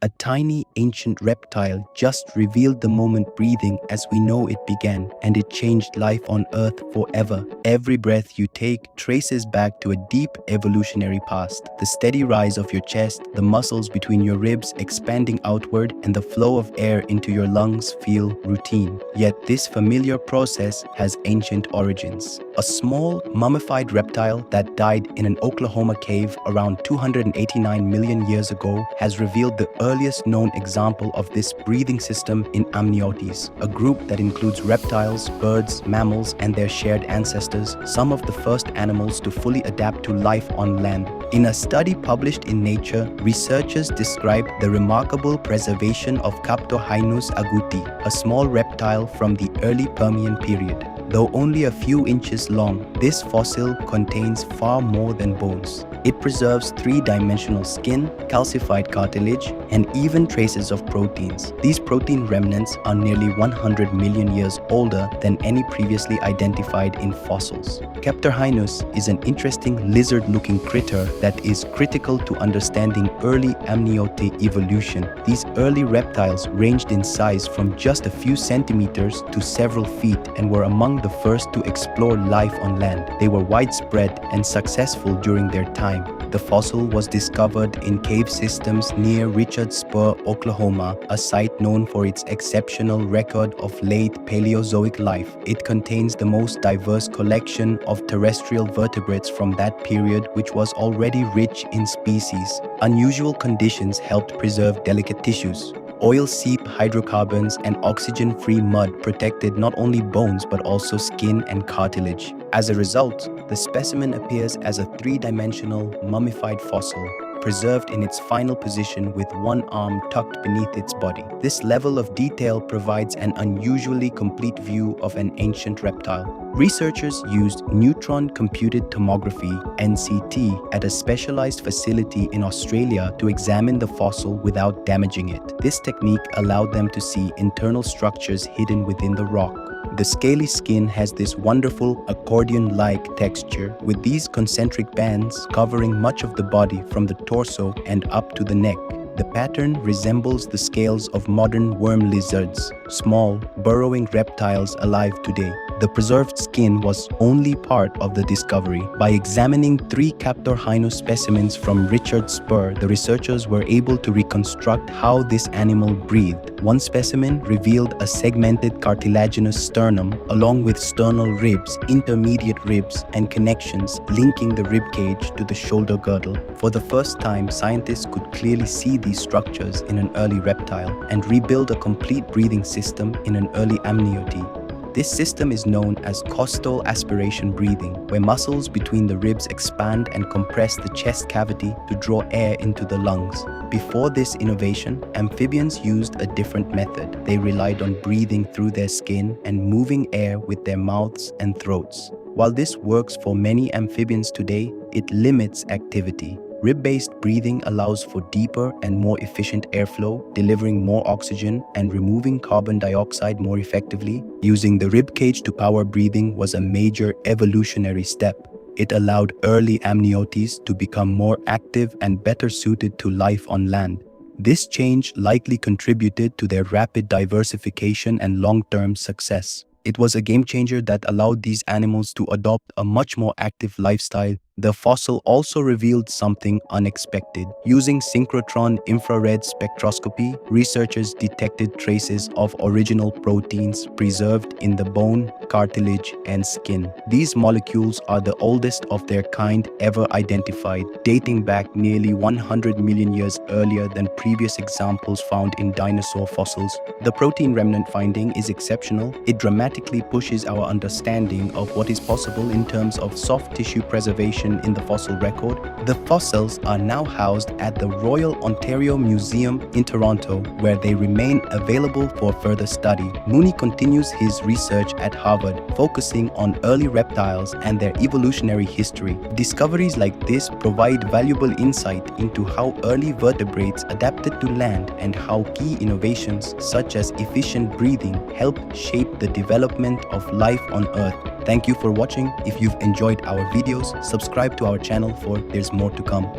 A tiny ancient reptile just revealed the moment breathing as we know it began, and it changed life on Earth forever. Every breath you take traces back to a deep evolutionary past. The steady rise of your chest, the muscles between your ribs expanding outward, and the flow of air into your lungs feel routine. Yet this familiar process has ancient origins. A small, mummified reptile that died in an Oklahoma cave around 289 million years ago has revealed the earliest known example of this breathing system in amniotes, a group that includes reptiles, birds, mammals, and their shared ancestors, some of the first animals to fully adapt to life on land. In a study published in Nature, researchers described the remarkable preservation of Captorhinus agouti, a small reptile from the early Permian period. Though only a few inches long, this fossil contains far more than bones. It preserves three-dimensional skin, calcified cartilage, and even traces of proteins. These protein remnants are nearly 100 million years older than any previously identified in fossils. Captorhinus is an interesting lizard-looking critter that is critical to understanding early amniote evolution. These early reptiles ranged in size from just a few centimeters to several feet and were among the first to explore life on land. They were widespread and successful during their time. The fossil was discovered in cave systems near Richards Spur, Oklahoma, a site known for its exceptional record of late Paleozoic life. It contains the most diverse collection of terrestrial vertebrates from that period, which was already rich in species. Unusual conditions helped preserve delicate tissues. Oil seep hydrocarbons and oxygen-free mud protected not only bones but also skin and cartilage. As a result, the specimen appears as a three-dimensional mummified fossil, preserved in its final position with one arm tucked beneath its body. This level of detail provides an unusually complete view of an ancient reptile. Researchers used neutron-computed tomography (NCT) at a specialized facility in Australia to examine the fossil without damaging it. This technique allowed them to see internal structures hidden within the rock. The scaly skin has this wonderful accordion-like texture, with these concentric bands covering much of the body from the torso and up to the neck. The pattern resembles the scales of modern worm lizards, small, burrowing reptiles alive today. The preserved skin was only part of the discovery. By examining 3 Captorhinus specimens from Richards Spur, the researchers were able to reconstruct how this animal breathed. One specimen revealed a segmented cartilaginous sternum, along with sternal ribs, intermediate ribs, and connections linking the rib cage to the shoulder girdle. For the first time, scientists could clearly see these structures in an early reptile and rebuild a complete breathing system in an early amniote. This system is known as costal aspiration breathing, where muscles between the ribs expand and compress the chest cavity to draw air into the lungs. Before this innovation, amphibians used a different method. They relied on breathing through their skin and moving air with their mouths and throats. While this works for many amphibians today, it limits activity. Rib-based breathing allows for deeper and more efficient airflow, delivering more oxygen and removing carbon dioxide more effectively. Using the rib cage to power breathing was a major evolutionary step. It allowed early amniotes to become more active and better suited to life on land. This change likely contributed to their rapid diversification and long-term success. It was a game changer that allowed these animals to adopt a much more active lifestyle. The fossil also revealed something unexpected. Using synchrotron infrared spectroscopy, researchers detected traces of original proteins preserved in the bone, cartilage, and skin. These molecules are the oldest of their kind ever identified, dating back nearly 100 million years earlier than previous examples found in dinosaur fossils. The protein remnant finding is exceptional. It dramatically pushes our understanding of what is possible in terms of soft tissue preservation in the fossil record. The fossils are now housed at the Royal Ontario Museum in Toronto, where they remain available for further study. Mooney continues his research at Harvard, focusing on early reptiles and their evolutionary history. Discoveries like this provide valuable insight into how early vertebrates adapted to land and how key innovations such as efficient breathing helped shape the development of life on Earth. Thank you for watching. If you've enjoyed our videos, subscribe to our channel for there's more to come.